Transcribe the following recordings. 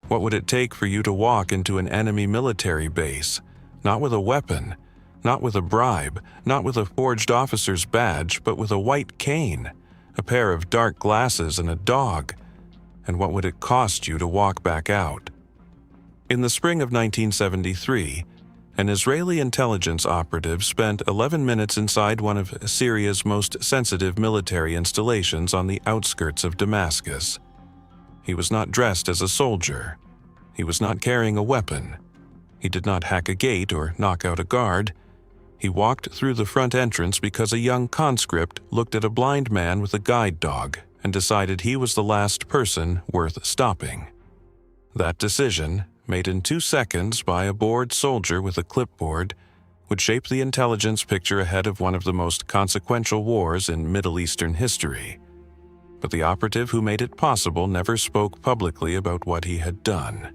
What would it take for you to walk into an enemy military base, not with a weapon, not with a bribe, not with a forged officer's badge, but with a white cane, a pair of dark glasses, and a dog? And what would it cost you to walk back out? In the spring of 1973, an Israeli intelligence operative spent 11 minutes inside one of Syria's most sensitive military installations on the outskirts of Damascus. He was not dressed as a soldier. He was not carrying a weapon. He did not hack a gate or knock out a guard. He walked through the front entrance because a young conscript looked at a blind man with a guide dog and decided he was the last person worth stopping. That decision, made in 2 seconds by a bored soldier with a clipboard, would shape the intelligence picture ahead of one of the most consequential wars in Middle Eastern history. But the operative who made it possible never spoke publicly about what he had done.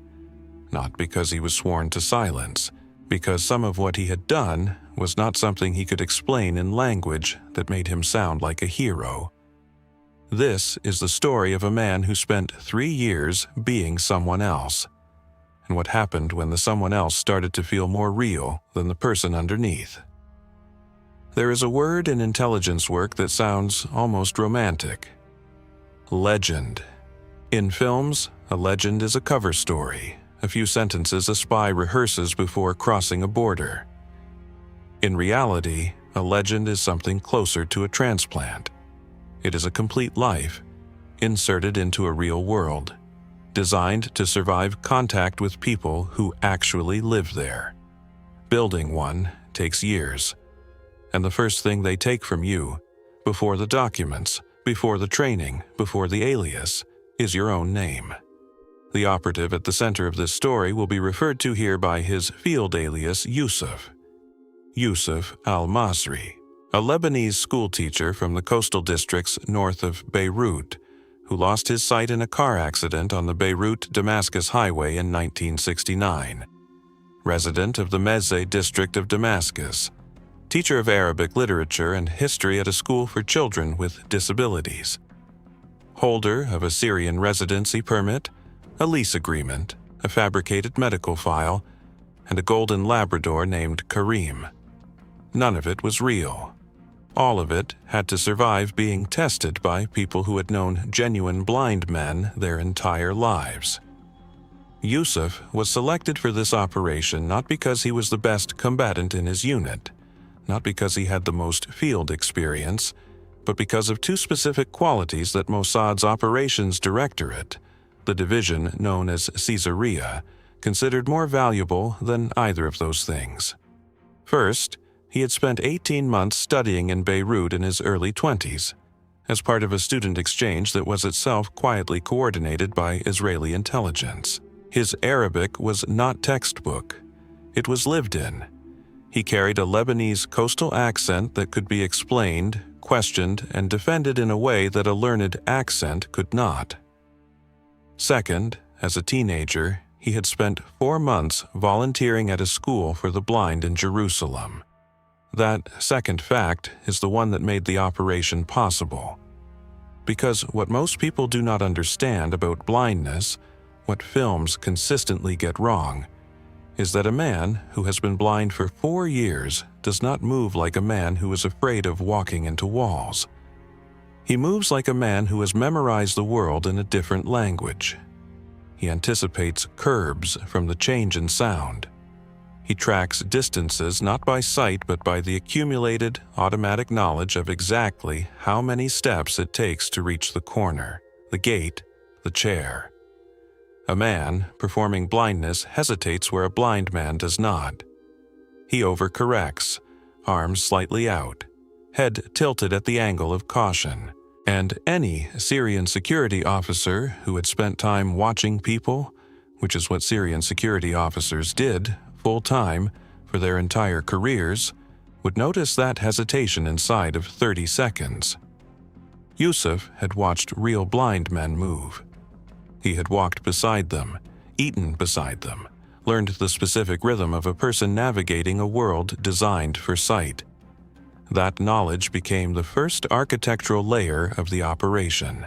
Not because he was sworn to silence, because some of what he had done was not something he could explain in language that made him sound like a hero. This is the story of a man who spent 3 years being someone else, and what happened when the someone else started to feel more real than the person underneath. There is a word in intelligence work that sounds almost romantic. Legend. In films, a legend is a cover story, a few sentences a spy rehearses before crossing a border. In reality, a legend is something closer to a transplant. It is a complete life, inserted into a real world, designed to survive contact with people who actually live there. Building one takes years, and the first thing they take from you, before the documents, before the training, before the alias, is your own name. The operative at the center of this story will be referred to here by his field alias Yusuf. Yusuf al-Masri, a Lebanese schoolteacher from the coastal districts north of Beirut, who lost his sight in a car accident on the Beirut-Damascus highway in 1969. Resident of the Mezzeh district of Damascus, teacher of Arabic literature and history at a school for children with disabilities. Holder of a Syrian residency permit, a lease agreement, a fabricated medical file, and a golden Labrador named Kareem. None of it was real. All of it had to survive being tested by people who had known genuine blind men their entire lives. Yusuf was selected for this operation not because he was the best combatant in his unit, not because he had the most field experience, but because of 2 specific qualities that Mossad's Operations Directorate, the division known as Syria, considered more valuable than either of those things. First, he had spent 18 months studying in Beirut in his early 20s, as part of a student exchange that was itself quietly coordinated by Israeli intelligence. His Arabic was not textbook. It was lived in. He carried a Lebanese coastal accent that could be explained, questioned, and defended in a way that a learned accent could not. Second, as a teenager, he had spent 4 months volunteering at a school for the blind in Jerusalem. That second fact is the one that made the operation possible. Because what most people do not understand about blindness, what films consistently get wrong, is that a man who has been blind for 4 years does not move like a man who is afraid of walking into walls. He moves like a man who has memorized the world in a different language. He anticipates curbs from the change in sound. He tracks distances not by sight but by the accumulated, automatic knowledge of exactly how many steps it takes to reach the corner, the gate, the chair. A man performing blindness hesitates where a blind man does not. He overcorrects, arms slightly out, head tilted at the angle of caution, and any Syrian security officer who had spent time watching people, which is what Syrian security officers did full-time for their entire careers, would notice that hesitation inside of 30 seconds. Yusuf had watched real blind men move. He had walked beside them, eaten beside them, learned the specific rhythm of a person navigating a world designed for sight. That knowledge became the first architectural layer of the operation.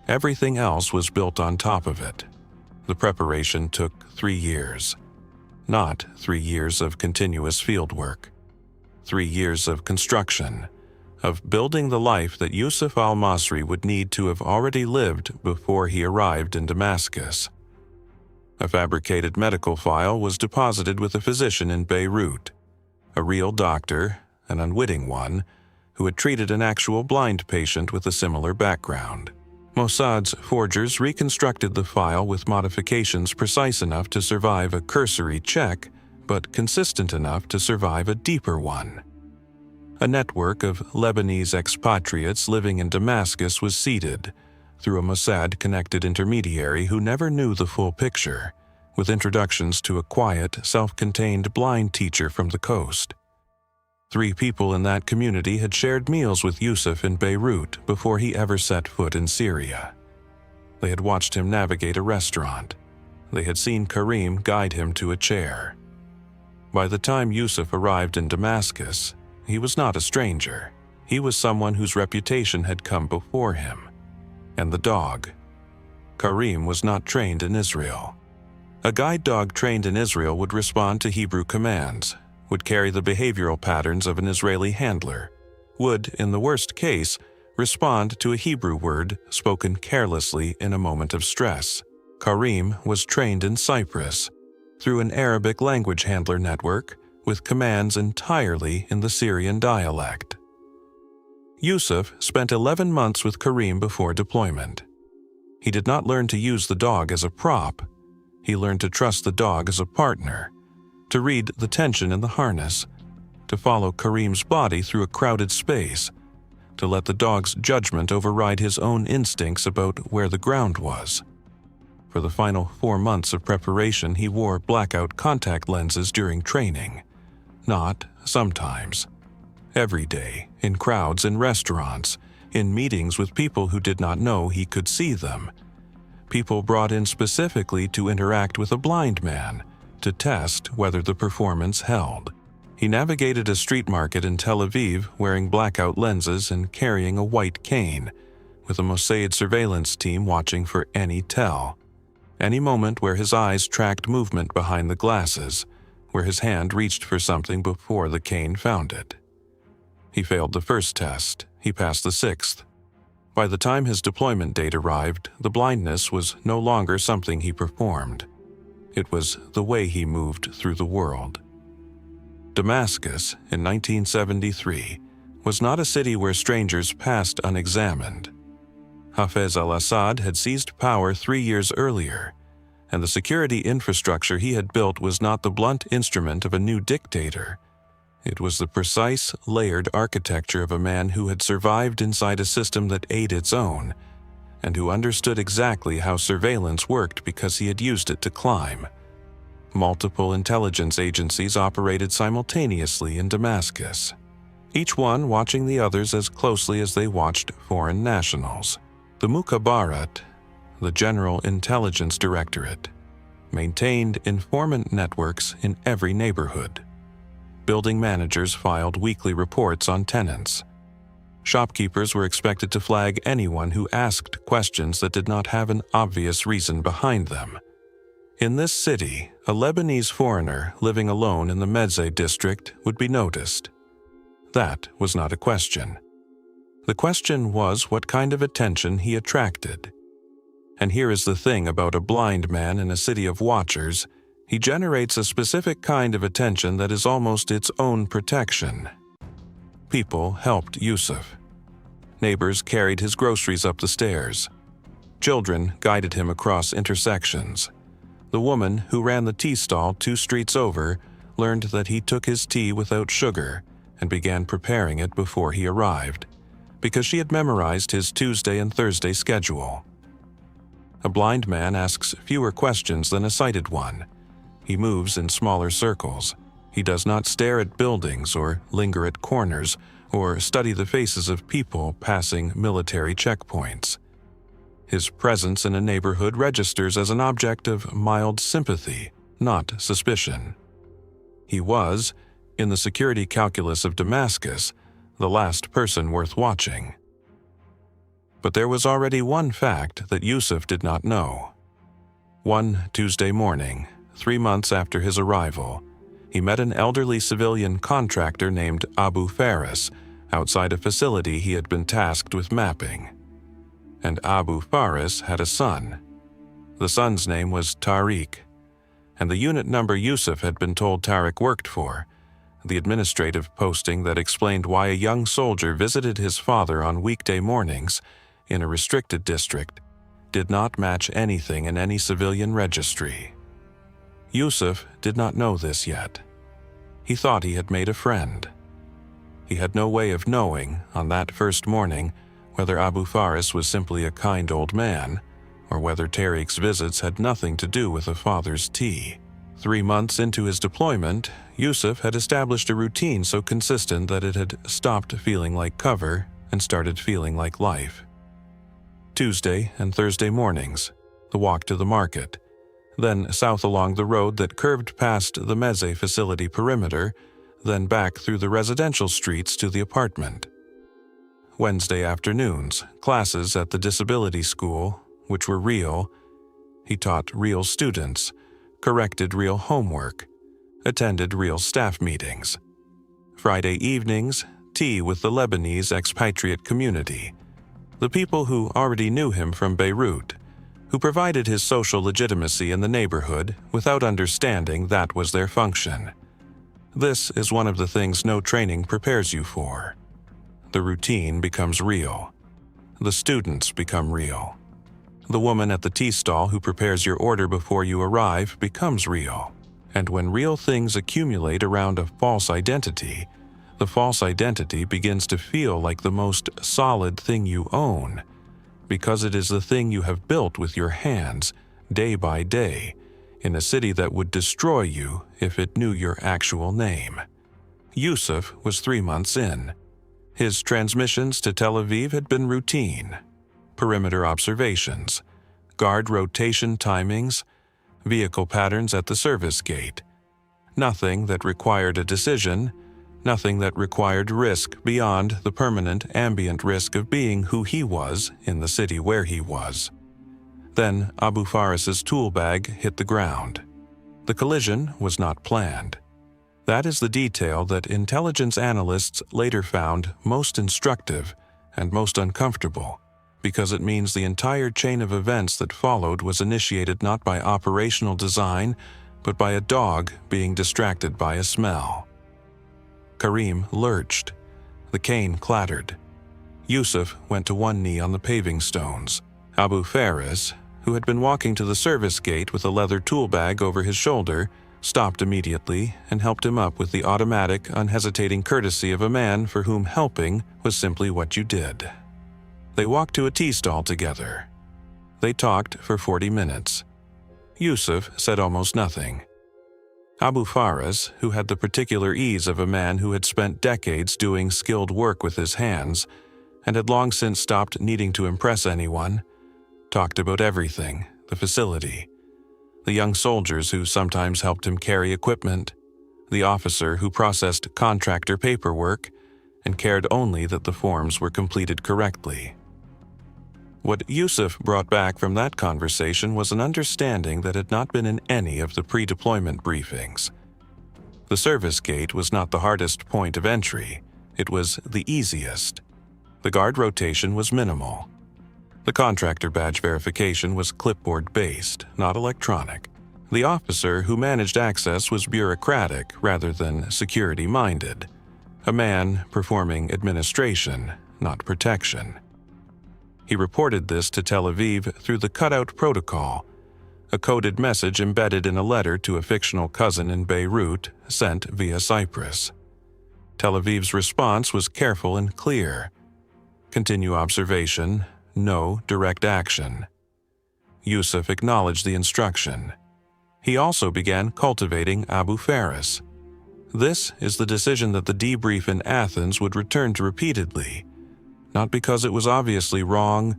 Everything else was built on top of it. The preparation took 3 years. Not 3 years of continuous field work. 3 years of construction, of building the life that Yusuf al-Masri would need to have already lived before he arrived in Damascus. A fabricated medical file was deposited with a physician in Beirut, a real doctor, an unwitting one, who had treated an actual blind patient with a similar background. Mossad's forgers reconstructed the file with modifications precise enough to survive a cursory check, but consistent enough to survive a deeper one. A network of Lebanese expatriates living in Damascus was seeded through a Mossad-connected intermediary who never knew the full picture, with introductions to a quiet, self-contained blind teacher from the coast. 3 people in that community had shared meals with Yusuf in Beirut before he ever set foot in Syria. They had watched him navigate a restaurant. They had seen Karim guide him to a chair. By the time Yusuf arrived in Damascus, he was not a stranger. He was someone whose reputation had come before him. And the dog. Karim was not trained in Israel. A guide dog trained in Israel would respond to Hebrew commands, would carry the behavioral patterns of an Israeli handler, would, in the worst case, respond to a Hebrew word spoken carelessly in a moment of stress. Karim was trained in Cyprus, through an Arabic language handler network, with commands entirely in the Syrian dialect. Yusuf spent 11 months with Karim before deployment. He did not learn to use the dog as a prop. He learned to trust the dog as a partner, to read the tension in the harness, to follow Karim's body through a crowded space, to let the dog's judgment override his own instincts about where the ground was. For the final 4 months of preparation, he wore blackout contact lenses during training. Not sometimes. Every day, in crowds in restaurants, in meetings with people who did not know he could see them. People brought in specifically to interact with a blind man, to test whether the performance held. He navigated a street market in Tel Aviv wearing blackout lenses and carrying a white cane, with a Mossad surveillance team watching for any tell. Any moment where his eyes tracked movement behind the glasses, where his hand reached for something before the cane found it. He failed the first test. He passed the 6th. By the time his deployment date arrived, the blindness was no longer something he performed. It was the way he moved through the world. Damascus, in 1973, was not a city where strangers passed unexamined. Hafez al-Assad had seized power 3 years earlier, and the security infrastructure he had built was not the blunt instrument of a new dictator. It was the precise, layered architecture of a man who had survived inside a system that ate its own, and who understood exactly how surveillance worked because he had used it to climb. Multiple intelligence agencies operated simultaneously in Damascus, each one watching the others as closely as they watched foreign nationals. The Mukhabarat, the General Intelligence Directorate, maintained informant networks in every neighborhood. Building managers filed weekly reports on tenants. Shopkeepers were expected to flag anyone who asked questions that did not have an obvious reason behind them. In this city, a Lebanese foreigner living alone in the Medzeh district would be noticed. That was not a question. The question was what kind of attention he attracted. And here is the thing about a blind man in a city of watchers: he generates a specific kind of attention that is almost its own protection. People helped Yusuf. Neighbors carried his groceries up the stairs. Children guided him across intersections. The woman who ran the tea stall 2 streets over learned that he took his tea without sugar and began preparing it before he arrived, because she had memorized his Tuesday and Thursday schedule. A blind man asks fewer questions than a sighted one. He moves in smaller circles. He does not stare at buildings or linger at corners or study the faces of people passing military checkpoints. His presence in a neighborhood registers as an object of mild sympathy, not suspicion. He was, in the security calculus of Damascus, the last person worth watching. But there was already one fact that Yusuf did not know. One Tuesday morning, 3 months after his arrival, he met an elderly civilian contractor named Abu Faris outside a facility he had been tasked with mapping. And Abu Faris had a son. The son's name was Tariq, and the unit number Yusuf had been told Tariq worked for, the administrative posting that explained why a young soldier visited his father on weekday mornings in a restricted district, did not match anything in any civilian registry. Yusuf did not know this yet. He thought he had made a friend. He had no way of knowing, on that first morning, whether Abu Faris was simply a kind old man, or whether Tariq's visits had nothing to do with a father's tea. 3 months into his deployment, Yusuf had established a routine so consistent that it had stopped feeling like cover and started feeling like life. Tuesday and Thursday mornings, the walk to the market, then south along the road that curved past the Meze facility perimeter, then back through the residential streets to the apartment. Wednesday afternoons, classes at the disability school, which were real. He taught real students, corrected real homework, attended real staff meetings. Friday evenings, tea with the Lebanese expatriate community, the people who already knew him from Beirut, who provided his social legitimacy in the neighborhood without understanding that was their function. This is one of the things no training prepares you for. The routine becomes real. The students become real. The woman at the tea stall who prepares your order before you arrive becomes real. And when real things accumulate around a false identity, the false identity begins to feel like the most solid thing you own, because it is the thing you have built with your hands, day by day, in a city that would destroy you if it knew your actual name. Yusuf was 3 months in. His transmissions to Tel Aviv had been routine. Perimeter observations, guard rotation timings, vehicle patterns at the service gate. Nothing that required a decision, nothing that required risk beyond the permanent ambient risk of being who he was in the city where he was. Then Abu Faris's tool bag hit the ground. The collision was not planned. That is the detail that intelligence analysts later found most instructive and most uncomfortable, because it means the entire chain of events that followed was initiated not by operational design, but by a dog being distracted by a smell. Karim lurched. The cane clattered. Yusuf went to one knee on the paving stones. Abu Faris, who had been walking to the service gate with a leather tool bag over his shoulder, stopped immediately and helped him up with the automatic, unhesitating courtesy of a man for whom helping was simply what you did. They walked to a tea stall together. They talked for 40 minutes. Yusuf said almost nothing. Abu Faris, who had the particular ease of a man who had spent decades doing skilled work with his hands and had long since stopped needing to impress anyone, talked about everything, the facility, the young soldiers who sometimes helped him carry equipment, the officer who processed contractor paperwork and cared only that the forms were completed correctly. What Yusuf brought back from that conversation was an understanding that had not been in any of the pre-deployment briefings. The service gate was not the hardest point of entry, it was the easiest. The guard rotation was minimal. The contractor badge verification was clipboard-based, not electronic. The officer who managed access was bureaucratic rather than security-minded, a man performing administration, not protection. He reported this to Tel Aviv through the cutout protocol, a coded message embedded in a letter to a fictional cousin in Beirut sent via Cyprus. Tel Aviv's response was careful and clear. Continue observation, no direct action. Yusuf acknowledged the instruction. He also began cultivating Abu Faris. This is the decision that the debrief in Athens would return to repeatedly, not because it was obviously wrong,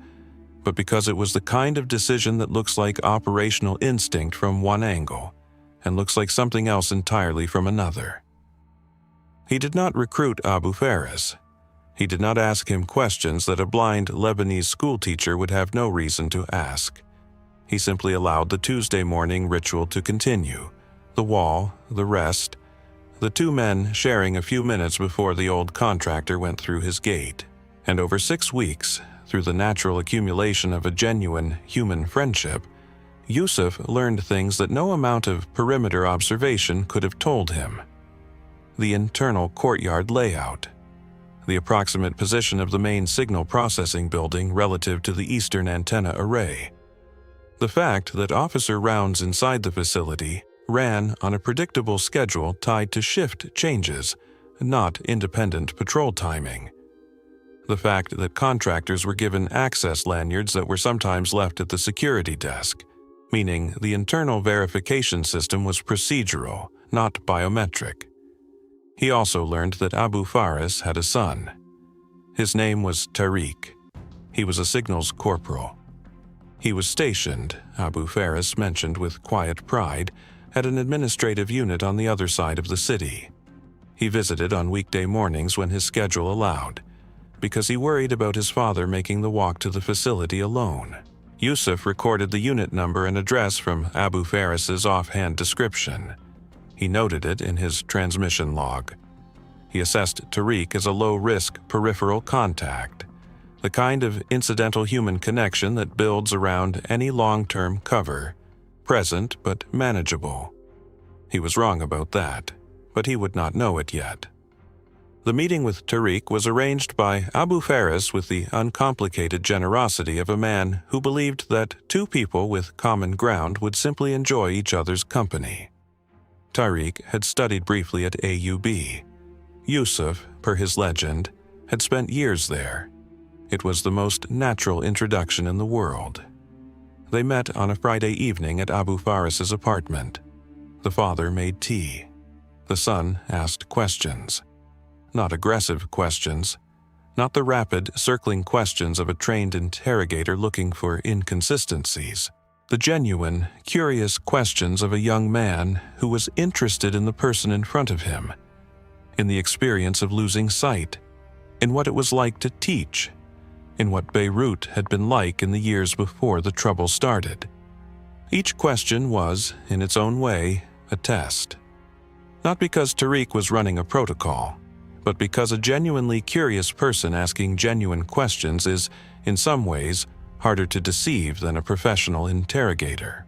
but because it was the kind of decision that looks like operational instinct from one angle and looks like something else entirely from another. He did not recruit Abu Faris. He did not ask him questions that a blind Lebanese schoolteacher would have no reason to ask. He simply allowed the Tuesday morning ritual to continue. The wall, the rest, the two men sharing a few minutes before the old contractor went through his gate. And over 6 weeks, through the natural accumulation of a genuine human friendship, Yusuf learned things that no amount of perimeter observation could have told him. The internal courtyard layout, the approximate position of the main signal processing building relative to the eastern antenna array, the fact that officer rounds inside the facility ran on a predictable schedule tied to shift changes, not independent patrol timing, the fact that contractors were given access lanyards that were sometimes left at the security desk, meaning the internal verification system was procedural, not biometric. He also learned that Abu Faris had a son. His name was Tariq. He was a signals corporal. He was stationed, Abu Faris mentioned with quiet pride, at an administrative unit on the other side of the city. He visited on weekday mornings when his schedule allowed, because he worried about his father making the walk to the facility alone. Yusuf recorded the unit number and address from Abu Faris's offhand description. He noted it in his transmission log. He assessed Tariq as a low-risk peripheral contact, the kind of incidental human connection that builds around any long-term cover, present but manageable. He was wrong about that, but he would not know it yet. The meeting with Tariq was arranged by Abu Faris with the uncomplicated generosity of a man who believed that two people with common ground would simply enjoy each other's company. Tariq had studied briefly at AUB. Yusuf, per his legend, had spent years there. It was the most natural introduction in the world. They met on a Friday evening at Abu Faris's apartment. The father made tea. The son asked questions. Not aggressive questions, not the rapid, circling questions of a trained interrogator looking for inconsistencies. The genuine, curious questions of a young man who was interested in the person in front of him, in the experience of losing sight, in what it was like to teach, in what Beirut had been like in the years before the trouble started. Each question was, in its own way, a test. Not because Tariq was running a protocol, but because a genuinely curious person asking genuine questions is, in some ways, harder to deceive than a professional interrogator.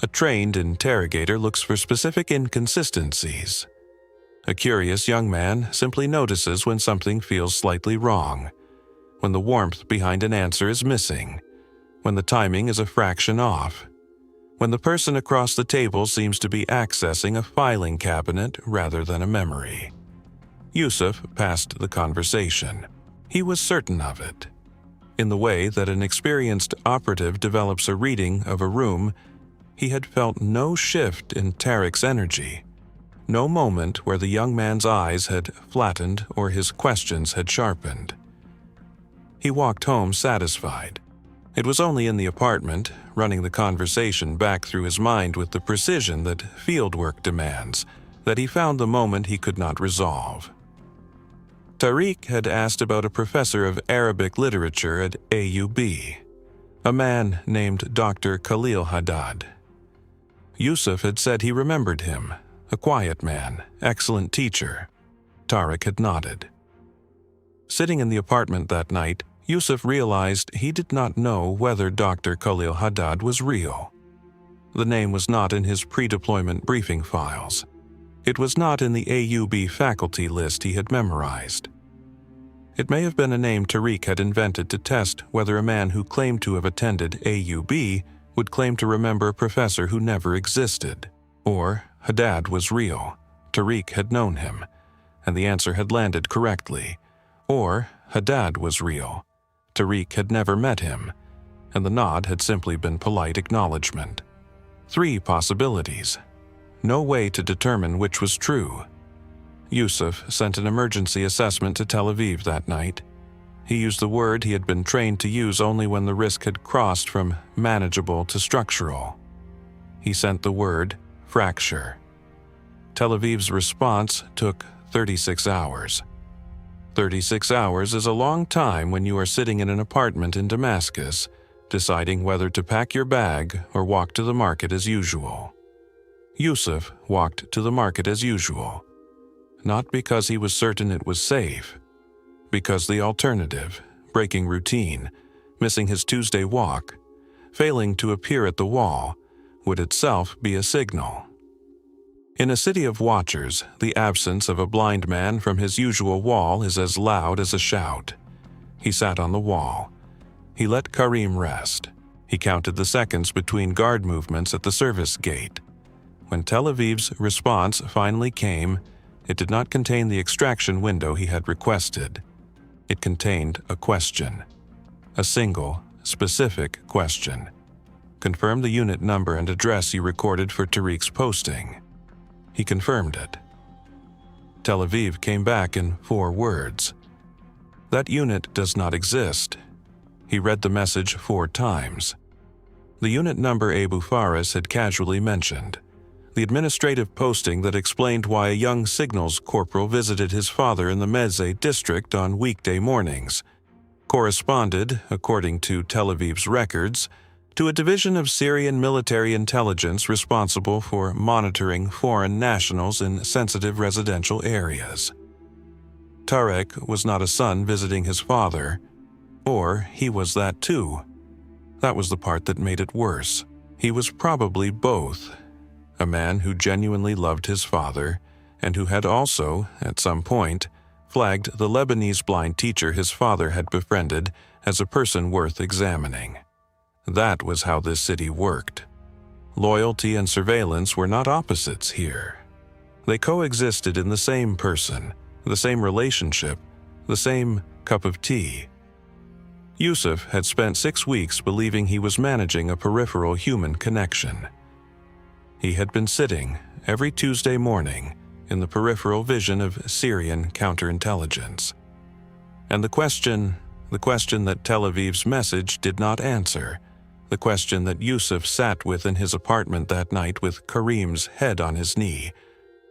A trained interrogator looks for specific inconsistencies. A curious young man simply notices when something feels slightly wrong, when the warmth behind an answer is missing, when the timing is a fraction off, when the person across the table seems to be accessing a filing cabinet rather than a memory. Yusuf passed the conversation. He was certain of it. In the way that an experienced operative develops a reading of a room, he had felt no shift in Tariq's energy, no moment where the young man's eyes had flattened or his questions had sharpened. He walked home satisfied. It was only in the apartment, running the conversation back through his mind with the precision that fieldwork demands, that he found the moment he could not resolve. Tariq had asked about a professor of Arabic literature at AUB, a man named Dr. Khalil Haddad. Yusuf had said he remembered him, a quiet man, excellent teacher. Tariq had nodded. Sitting in the apartment that night, Yusuf realized he did not know whether Dr. Khalil Haddad was real. The name was not in his pre-deployment briefing files. It was not in the AUB faculty list he had memorized. It may have been a name Tariq had invented to test whether a man who claimed to have attended AUB would claim to remember a professor who never existed. Or Haddad was real, Tariq had known him, and the answer had landed correctly. Or Haddad was real, Tariq had never met him, and the nod had simply been polite acknowledgement. 3 possibilities. No way to determine which was true. Yusuf sent an emergency assessment to Tel Aviv that night. He used the word he had been trained to use only when the risk had crossed from manageable to structural. He sent the word fracture. Tel Aviv's response took 36 hours. 36 hours is a long time when you are sitting in an apartment in Damascus, deciding whether to pack your bag or walk to the market as usual. Yusuf walked to the market as usual, not because he was certain it was safe, because the alternative, breaking routine, missing his Tuesday walk, failing to appear at the wall, would itself be a signal. In a city of watchers, the absence of a blind man from his usual wall is as loud as a shout. He sat on the wall. He let Karim rest. He counted the seconds between guard movements at the service gate. When Tel Aviv's response finally came, it did not contain the extraction window he had requested. It contained a question. A single, specific question. Confirm the unit number and address you recorded for Tariq's posting. He confirmed it. Tel Aviv came back in 4 words. That unit does not exist. He read the message 4 times. The unit number Abu Faris had casually mentioned. The administrative posting that explained why a young signals corporal visited his father in the Meze district on weekday mornings corresponded, according to Tel Aviv's records, to a division of Syrian military intelligence responsible for monitoring foreign nationals in sensitive residential areas. Tarek was not a son visiting his father, or he was that too. That was the part that made it worse. He was probably both. A man who genuinely loved his father, and who had also, at some point, flagged the Lebanese blind teacher his father had befriended as a person worth examining. That was how this city worked. Loyalty and surveillance were not opposites here. They coexisted in the same person, the same relationship, the same cup of tea. Yusuf had spent 6 weeks believing he was managing a peripheral human connection. He had been sitting, every Tuesday morning, in the peripheral vision of Syrian counterintelligence. And the question that Tel Aviv's message did not answer, the question that Yusuf sat with in his apartment that night with Karim's head on his knee,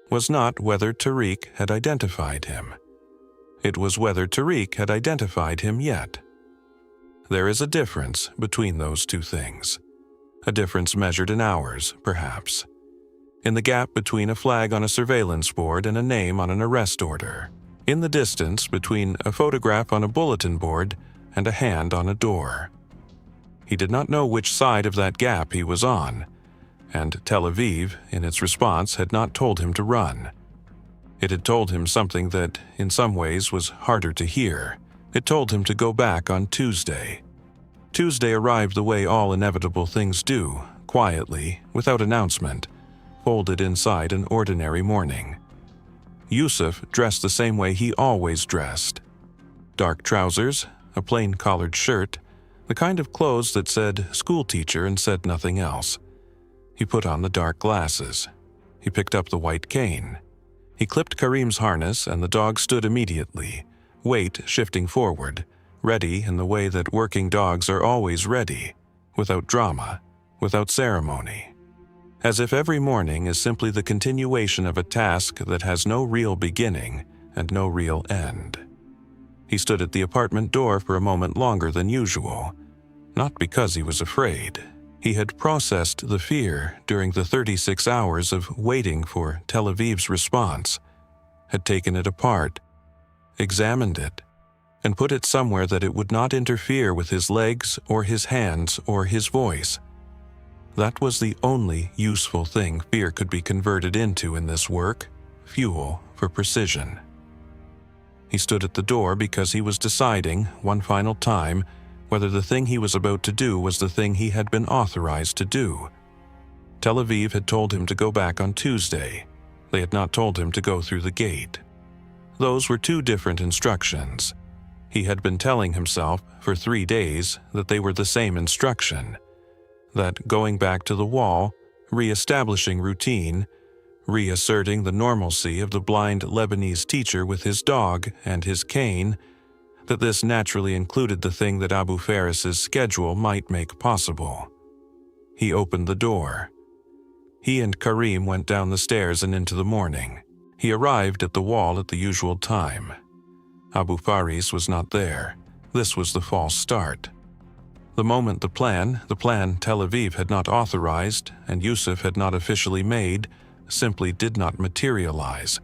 was not whether Tariq had identified him. It was whether Tariq had identified him yet. There is a difference between those 2 things. A difference measured in hours, perhaps. In the gap between a flag on a surveillance board and a name on an arrest order. In the distance between a photograph on a bulletin board and a hand on a door. He did not know which side of that gap he was on, and Tel Aviv, in its response, had not told him to run. It had told him something that, in some ways, was harder to hear. It told him to go back on Tuesday. Tuesday arrived the way all inevitable things do, quietly, without announcement, folded inside an ordinary morning. Yusuf dressed the same way he always dressed. Dark trousers, a plain collared shirt, the kind of clothes that said schoolteacher and said nothing else. He put on the dark glasses. He picked up the white cane. He clipped Karim's harness and the dog stood immediately, weight shifting forward, ready in the way that working dogs are always ready, without drama, without ceremony. As if every morning is simply the continuation of a task that has no real beginning and no real end. He stood at the apartment door for a moment longer than usual, not because he was afraid. He had processed the fear during the 36 hours of waiting for Tel Aviv's response, had taken it apart, examined it, and put it somewhere that it would not interfere with his legs or his hands or his voice. That was the only useful thing fear could be converted into in this work, fuel for precision. He stood at the door because he was deciding, one final time, whether the thing he was about to do was the thing he had been authorized to do. Tel Aviv had told him to go back on Tuesday. They had not told him to go through the gate. Those were 2 different instructions. He had been telling himself for 3 days that they were the same instruction, that going back to the wall, re-establishing routine, reasserting the normalcy of the blind Lebanese teacher with his dog and his cane, that this naturally included the thing that Abu Faris's schedule might make possible. He opened the door. He and Karim went down the stairs and into the morning. He arrived at the wall at the usual time. Abu Faris was not there. This was the false start. The moment the plan Tel Aviv had not authorized and Yusuf had not officially made, simply did not materialize.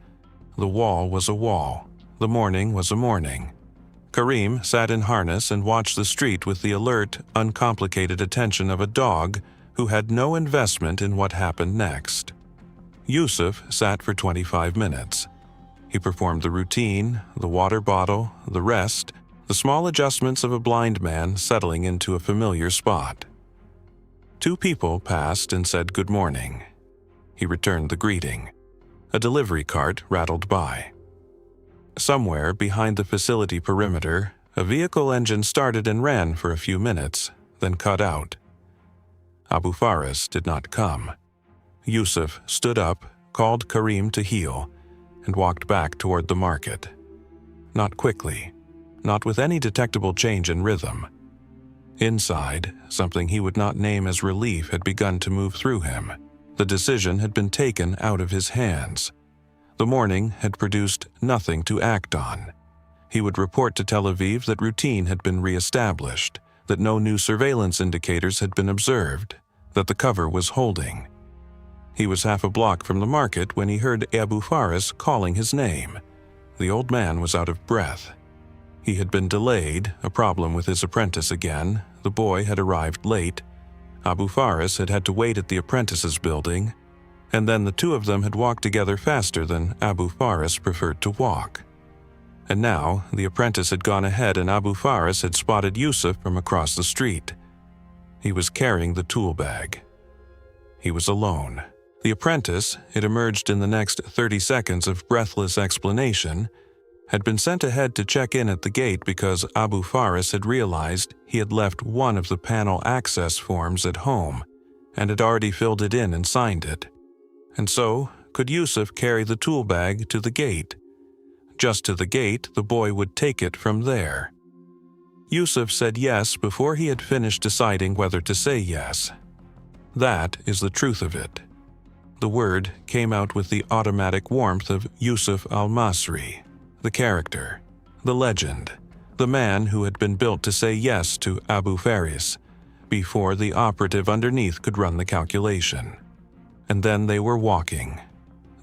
The wall was a wall. The morning was a morning. Karim sat in harness and watched the street with the alert, uncomplicated attention of a dog who had no investment in what happened next. Yusuf sat for 25 minutes. He performed the routine, the water bottle, the rest, the small adjustments of a blind man settling into a familiar spot. 2 people passed and said good morning. He returned the greeting. A delivery cart rattled by. Somewhere behind the facility perimeter, a vehicle engine started and ran for a few minutes, then cut out. Abu Faris did not come. Yusuf stood up, called Karim to heel, and walked back toward the market. Not quickly, not with any detectable change in rhythm. Inside, something he would not name as relief had begun to move through him. The decision had been taken out of his hands. The morning had produced nothing to act on. He would report to Tel Aviv that routine had been re-established, that no new surveillance indicators had been observed, that the cover was holding. He was half a block from the market when he heard Abu Faris calling his name. The old man was out of breath. He had been delayed, a problem with his apprentice again. The boy had arrived late. Abu Faris had had to wait at the apprentice's building, and then the 2 of them had walked together faster than Abu Faris preferred to walk. And now the apprentice had gone ahead and Abu Faris had spotted Yusuf from across the street. He was carrying the tool bag. He was alone. The apprentice, it emerged in the next 30 seconds of breathless explanation, had been sent ahead to check in at the gate because Abu Faris had realized he had left one of the panel access forms at home and had already filled it in and signed it. And so, could Yusuf carry the tool bag to the gate? Just to the gate, the boy would take it from there. Yusuf said yes before he had finished deciding whether to say yes. That is the truth of it. The word came out with the automatic warmth of Yusuf al-Masri, the character, the legend, the man who had been built to say yes to Abu Faris before the operative underneath could run the calculation. And then they were walking.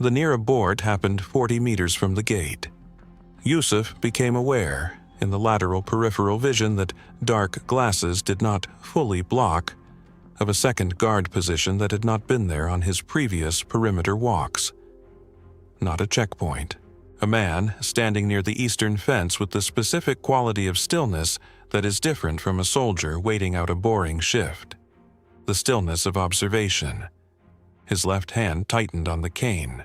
The near abort happened 40 meters from the gate. Yusuf became aware, in the lateral peripheral vision that dark glasses did not fully block, of a second guard position that had not been there on his previous perimeter walks. Not a checkpoint. A man standing near the eastern fence with the specific quality of stillness that is different from a soldier waiting out a boring shift. The stillness of observation. His left hand tightened on the cane.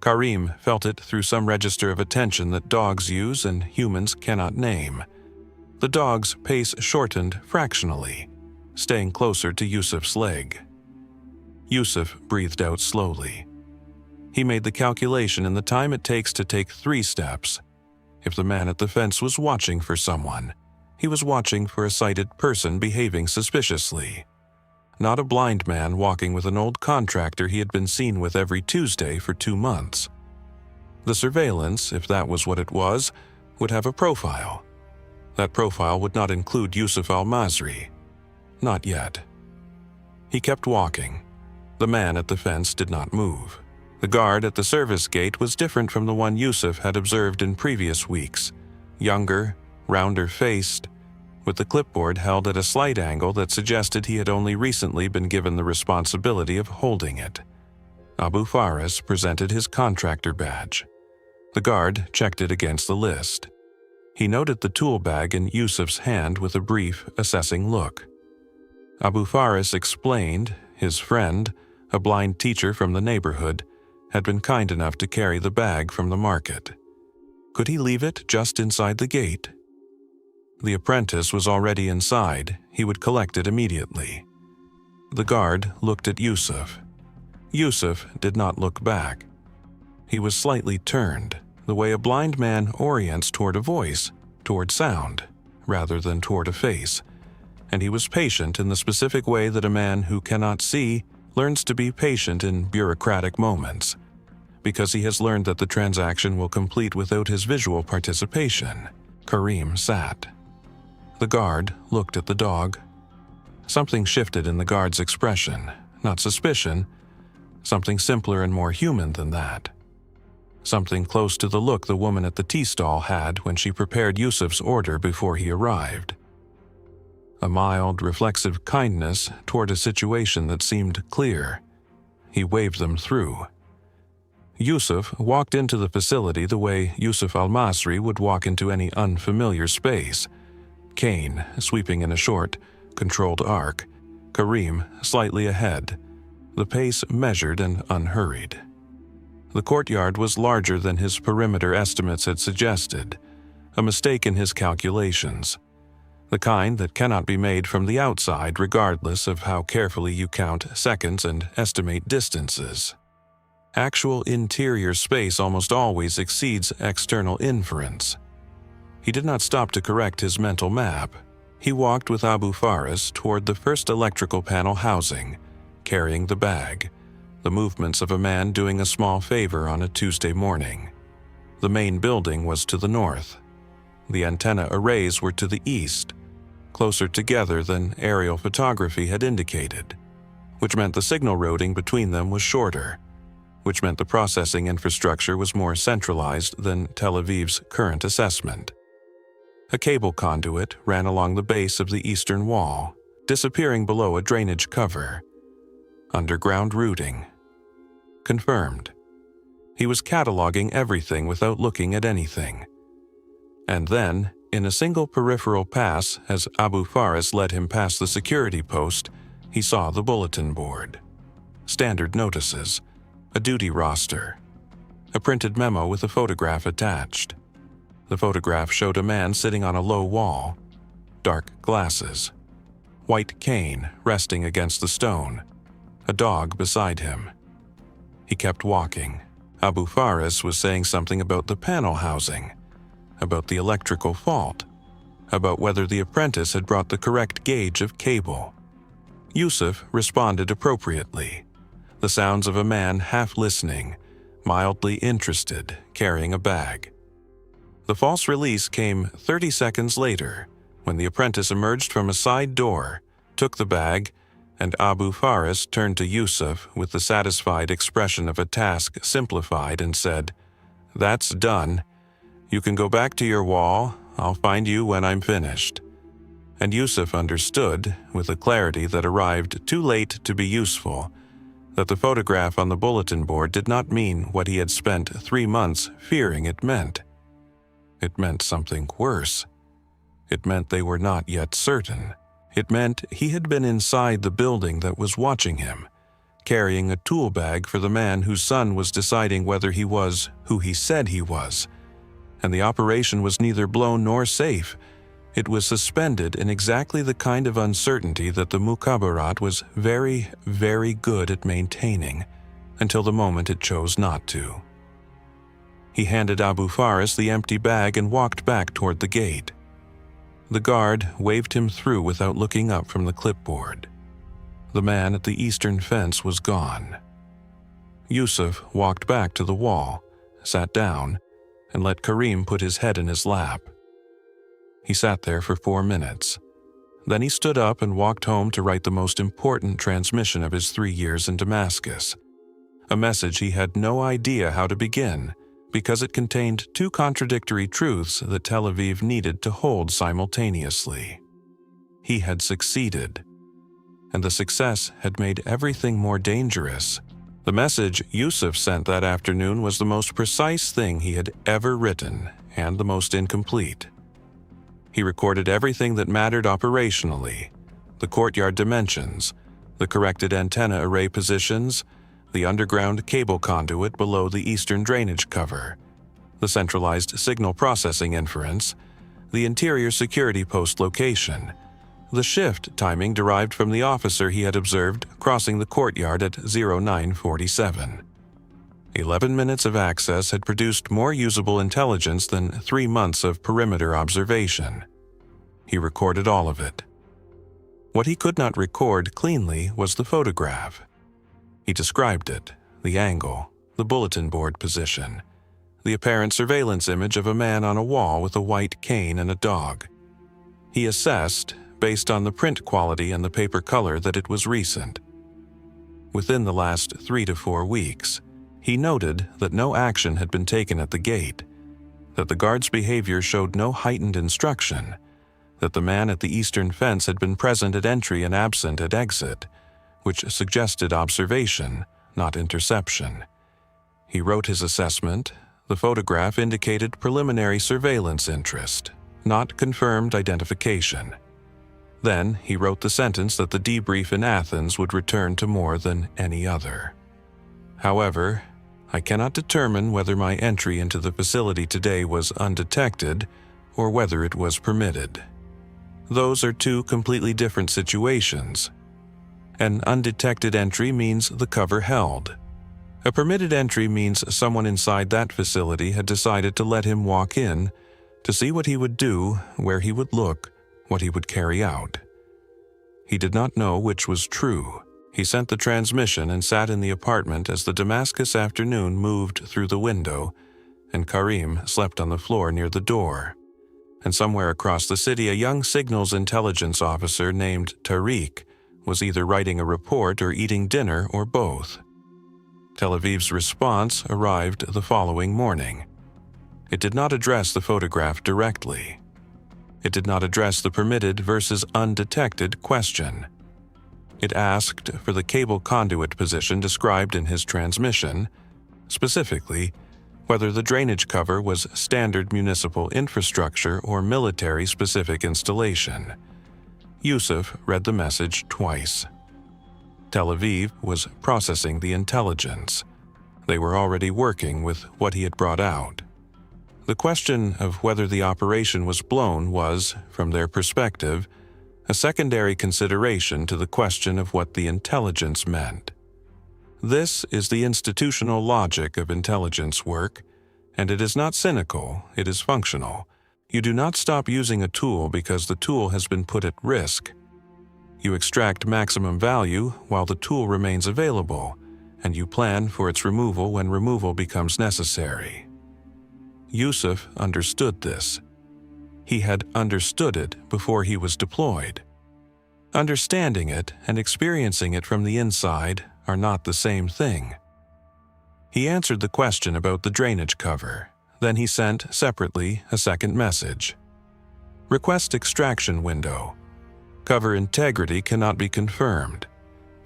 Karim felt it through some register of attention that dogs use and humans cannot name. The dog's pace shortened fractionally, staying closer to Yusuf's leg. Yusuf breathed out slowly. He made the calculation in the time it takes to take 3 steps. If the man at the fence was watching for someone, he was watching for a sighted person behaving suspiciously. Not a blind man walking with an old contractor he had been seen with every Tuesday for 2 months. The surveillance, if that was what it was, would have a profile. That profile would not include Yusuf al-Masri. Not yet. He kept walking. The man at the fence did not move. The guard at the service gate was different from the one Yusuf had observed in previous weeks. Younger, rounder-faced, with the clipboard held at a slight angle that suggested he had only recently been given the responsibility of holding it. Abu Faris presented his contractor badge. The guard checked it against the list. He noted the tool bag in Yusuf's hand with a brief, assessing look. Abu Faris explained his friend, a blind teacher from the neighborhood, had been kind enough to carry the bag from the market. Could he leave it just inside the gate? The apprentice was already inside. He would collect it immediately. The guard looked at Yusuf. Yusuf did not look back. He was slightly turned, the way a blind man orients toward a voice, toward sound, rather than toward a face. And he was patient in the specific way that a man who cannot see learns to be patient in bureaucratic moments, because he has learned that the transaction will complete without his visual participation. Karim sat. The guard looked at the dog. Something shifted in the guard's expression, not suspicion, something simpler and more human than that. Something close to the look the woman at the tea stall had when she prepared Yusuf's order before he arrived. A mild, reflexive kindness toward a situation that seemed clear. He waved them through. Yusuf walked into the facility the way Yusuf al-Masri would walk into any unfamiliar space. Cain sweeping in a short, controlled arc, Karim slightly ahead, the pace measured and unhurried. The courtyard was larger than his perimeter estimates had suggested, a mistake in his calculations, the kind that cannot be made from the outside regardless of how carefully you count seconds and estimate distances. Actual interior space almost always exceeds external inference. He did not stop to correct his mental map. He walked with Abu Faris toward the first electrical panel housing, carrying the bag, the movements of a man doing a small favor on a Tuesday morning. The main building was to the north. The antenna arrays were to the east, closer together than aerial photography had indicated, which meant the signal routing between them was shorter, which meant the processing infrastructure was more centralized than Tel Aviv's current assessment. A cable conduit ran along the base of the eastern wall, disappearing below a drainage cover. Underground routing. Confirmed. He was cataloging everything without looking at anything. And then, in a single peripheral pass as Abu Faris led him past the security post, he saw the bulletin board. Standard notices, a duty roster, a printed memo with a photograph attached. The photograph showed a man sitting on a low wall, dark glasses, white cane resting against the stone, a dog beside him. He kept walking. Abu Faris was saying something about the panel housing, about the electrical fault, about whether the apprentice had brought the correct gauge of cable. Yusuf responded appropriately, the sounds of a man half listening, mildly interested, carrying a bag. The false release came 30 seconds later, when the apprentice emerged from a side door, took the bag, and Abu Faris turned to Yusuf with the satisfied expression of a task simplified and said, "That's done. You can go back to your wall. I'll find you when I'm finished." And Yusuf understood, with a clarity that arrived too late to be useful, that the photograph on the bulletin board did not mean what he had spent 3 months fearing it meant. It meant something worse. It meant they were not yet certain. It meant he had been inside the building that was watching him, carrying a tool bag for the man whose son was deciding whether he was who he said he was. And the operation was neither blown nor safe. It was suspended in exactly the kind of uncertainty that the Mukhabarat was very, very good at maintaining, until the moment it chose not to. He handed Abu Faris the empty bag and walked back toward the gate. The guard waved him through without looking up from the clipboard. The man at the eastern fence was gone. Yusuf walked back to the wall, sat down, and let Karim put his head in his lap. He sat there for 4 minutes. Then he stood up and walked home to write the most important transmission of his 3 years in Damascus. A message he had no idea how to begin, because it contained 2 contradictory truths that Tel Aviv needed to hold simultaneously. He had succeeded, and the success had made everything more dangerous. The message Yusuf sent that afternoon was the most precise thing he had ever written, and the most incomplete. He recorded everything that mattered operationally: the courtyard dimensions, the corrected antenna array positions, the underground cable conduit below the eastern drainage cover, the centralized signal processing inference, the interior security post location, the shift timing derived from the officer he had observed crossing the courtyard at 0947. 11 minutes of access had produced more usable intelligence than 3 months of perimeter observation. He recorded all of it. What he could not record cleanly was the photograph. He described it, the angle, the bulletin board position, the apparent surveillance image of a man on a wall with a white cane and a dog. He assessed, based on the print quality and the paper color, that it was recent. Within the last 3 to 4 weeks, he noted that no action had been taken at the gate, that the guard's behavior showed no heightened instruction, that the man at the eastern fence had been present at entry and absent at exit, which suggested observation, not interception. He wrote his assessment. The photograph indicated preliminary surveillance interest, not confirmed identification. Then he wrote the sentence that the debrief in Athens would return to more than any other. However, I cannot determine whether my entry into the facility today was undetected or whether it was permitted. Those are two completely different situations. An undetected entry means the cover held. A permitted entry means someone inside that facility had decided to let him walk in to see what he would do, where he would look, what he would carry out. He did not know which was true. He sent the transmission and sat in the apartment as the Damascus afternoon moved through the window, and Karim slept on the floor near the door. And somewhere across the city, a young signals intelligence officer named Tariq was either writing a report or eating dinner or both. Tel Aviv's response arrived the following morning. It did not address the photograph directly. It did not address the permitted versus undetected question. It asked for the cable conduit position described in his transmission, specifically whether the drainage cover was standard municipal infrastructure or military-specific installation. Yusuf read the message twice. Tel Aviv was processing the intelligence. They were already working with what he had brought out. The question of whether the operation was blown was, from their perspective, a secondary consideration to the question of what the intelligence meant. This is the institutional logic of intelligence work, and it is not cynical, it is functional. You do not stop using a tool because the tool has been put at risk. You extract maximum value while the tool remains available, and you plan for its removal when removal becomes necessary. Yusuf understood this. He had understood it before he was deployed. Understanding it and experiencing it from the inside are not the same thing. He answered the question about the drainage cover. Then he sent, separately, a second message. Request extraction window. Cover integrity cannot be confirmed.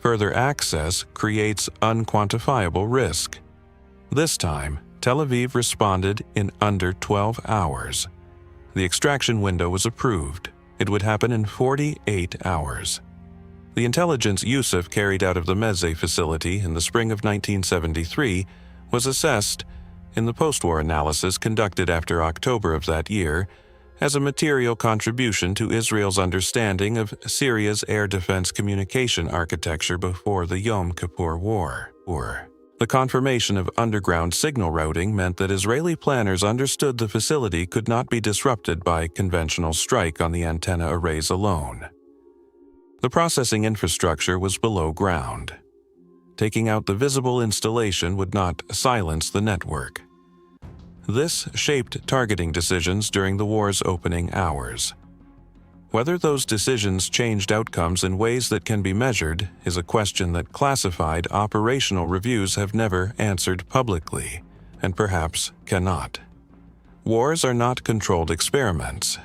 Further access creates unquantifiable risk. This time, Tel Aviv responded in under 12 hours. The extraction window was approved. It would happen in 48 hours. The intelligence Yusuf carried out of the Meze facility in the spring of 1973 was assessed, in the post-war analysis conducted after October of that year, as a material contribution to Israel's understanding of Syria's air defense communication architecture before the Yom Kippur War. The confirmation of underground signal routing meant that Israeli planners understood the facility could not be disrupted by conventional strike on the antenna arrays alone. The processing infrastructure was below ground. Taking out the visible installation would not silence the network. This shaped targeting decisions during the war's opening hours. Whether those decisions changed outcomes in ways that can be measured is a question that classified operational reviews have never answered publicly, and perhaps cannot. Wars are not controlled experiments.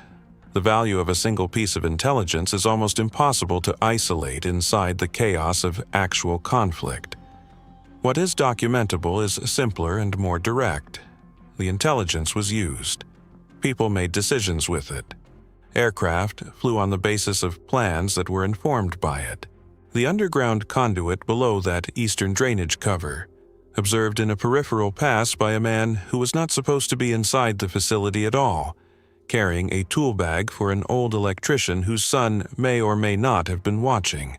The value of a single piece of intelligence is almost impossible to isolate inside the chaos of actual conflict. What is documentable is simpler and more direct. The intelligence was used. People made decisions with it. Aircraft flew on the basis of plans that were informed by it. The underground conduit below that eastern drainage cover, observed in a peripheral pass by a man who was not supposed to be inside the facility at all, carrying a tool bag for an old electrician whose son may or may not have been watching,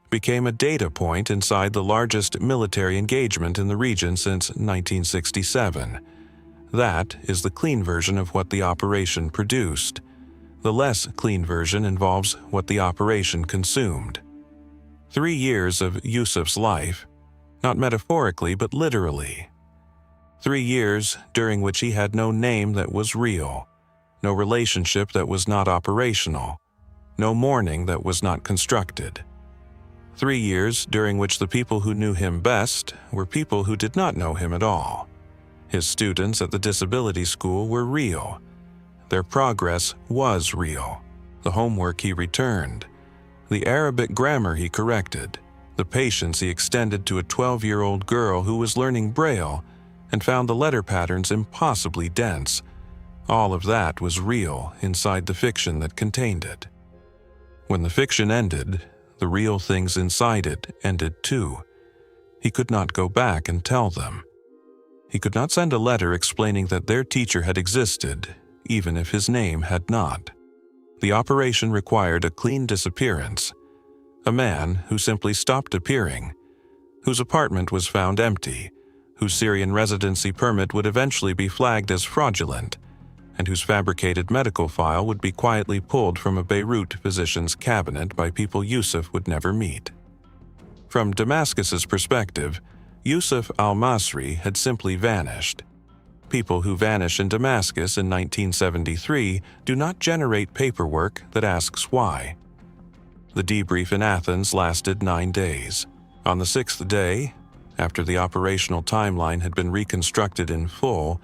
became a data point inside the largest military engagement in the region since 1967. That is the clean version of what the operation produced. The less clean version involves what the operation consumed. 3 years of Yusuf's life, not metaphorically but literally. 3 years during which he had no name that was real, no relationship that was not operational, no morning that was not constructed. 3 years during which the people who knew him best were people who did not know him at all. His students at the disability school were real. Their progress was real. The homework he returned, the Arabic grammar he corrected, the patience he extended to a 12-year-old girl who was learning Braille and found the letter patterns impossibly dense. All of that was real inside the fiction that contained it. When the fiction ended, the real things inside it ended too. He could not go back and tell them. He could not send a letter explaining that their teacher had existed, even if his name had not. The operation required a clean disappearance. A man who simply stopped appearing, whose apartment was found empty, whose Syrian residency permit would eventually be flagged as fraudulent, and whose fabricated medical file would be quietly pulled from a Beirut physician's cabinet by people Yusuf would never meet. From Damascus's perspective, Yusuf al-Masri had simply vanished. People who vanish in Damascus in 1973 do not generate paperwork that asks why. The debrief in Athens lasted 9 days. On the 6th day, after the operational timeline had been reconstructed in full,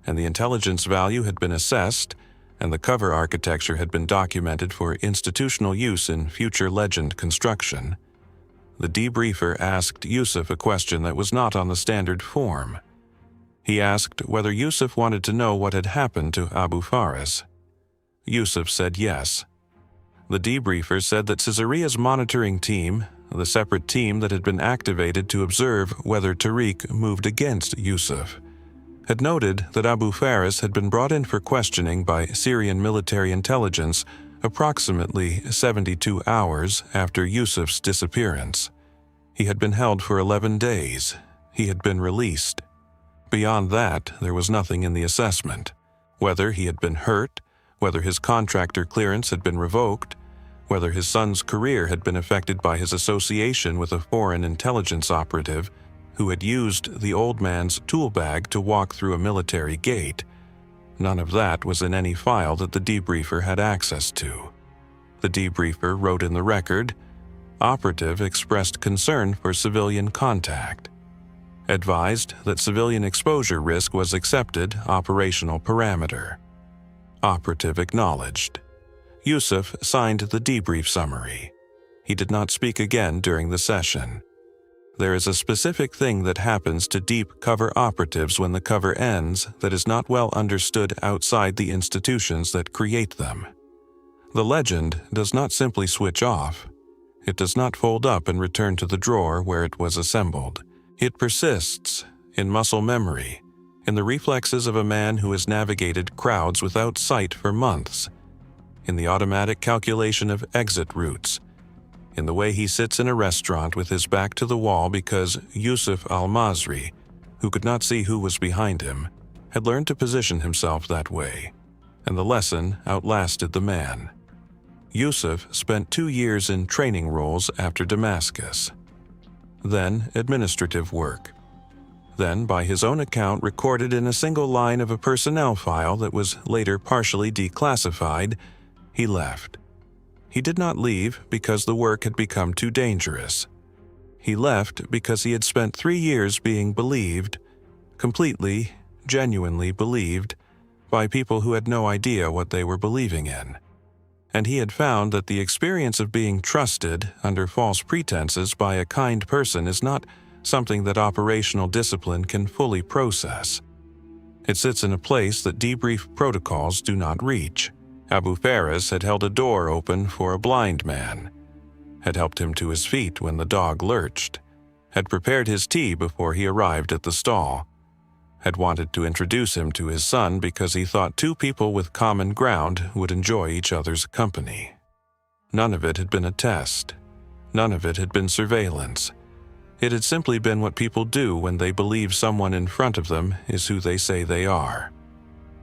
and the intelligence value had been assessed, and the cover architecture had been documented for institutional use in future legend construction, the debriefer asked Yusuf a question that was not on the standard form. He asked whether Yusuf wanted to know what had happened to Abu Faris. Yusuf said yes. The debriefer said that Caesarea's monitoring team, the separate team that had been activated to observe whether Tariq moved against Yusuf, had noted that Abu Faris had been brought in for questioning by Syrian military intelligence approximately 72 hours after Yusuf's disappearance. He had been held for 11 days. He had been released. Beyond that, there was nothing in the assessment. Whether he had been hurt, whether his contractor clearance had been revoked, whether his son's career had been affected by his association with a foreign intelligence operative who had used the old man's tool bag to walk through a military gate, none of that was in any file that the debriefer had access to. The debriefer wrote in the record, "Operative expressed concern for civilian contact. Advised that civilian exposure risk was accepted operational parameter. Operative acknowledged." Yusuf signed the debrief summary. He did not speak again during the session. There is a specific thing that happens to deep cover operatives when the cover ends that is not well understood outside the institutions that create them. The legend does not simply switch off. It does not fold up and return to the drawer where it was assembled. It persists in muscle memory, in the reflexes of a man who has navigated crowds without sight for months, in the automatic calculation of exit routes, in the way he sits in a restaurant with his back to the wall because Yusuf al-Masri, who could not see who was behind him, had learned to position himself that way, and the lesson outlasted the man. Yusuf spent 2 years in training roles after Damascus. Then administrative work. Then, by his own account, recorded in a single line of a personnel file that was later partially declassified, he left. He did not leave because the work had become too dangerous. He left because he had spent 3 years being believed, completely, genuinely believed, by people who had no idea what they were believing in. And he had found that the experience of being trusted under false pretenses by a kind person is not something that operational discipline can fully process. It sits in a place that debrief protocols do not reach. Abu Faris had held a door open for a blind man, had helped him to his feet when the dog lurched, had prepared his tea before he arrived at the stall, had wanted to introduce him to his son because he thought 2 people with common ground would enjoy each other's company. None of it had been a test. None of it had been surveillance. It had simply been what people do when they believe someone in front of them is who they say they are.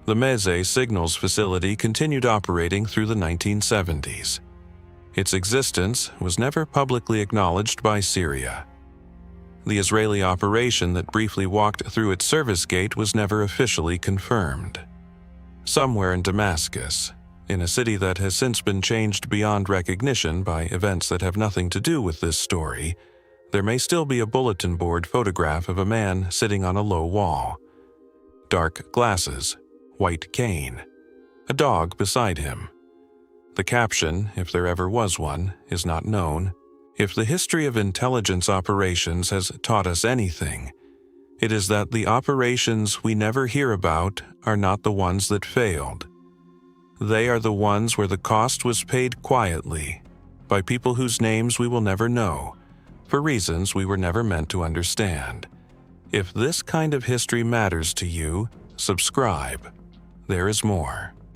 The Meze signals facility continued operating through the 1970s. Its existence was never publicly acknowledged by Syria. The Israeli operation that briefly walked through its service gate was never officially confirmed. Somewhere in Damascus, In a city that has since been changed beyond recognition by events that have nothing to do with this story, there may still be a bulletin board photograph of a man sitting on a low wall. Dark glasses, white cane, a dog beside him. The caption, if there ever was one, is not known. If the history of intelligence operations has taught us anything, it is that the operations we never hear about are not the ones that failed. They are the ones where the cost was paid quietly, by people whose names we will never know, for reasons we were never meant to understand. If this kind of history matters to you, subscribe. There is more.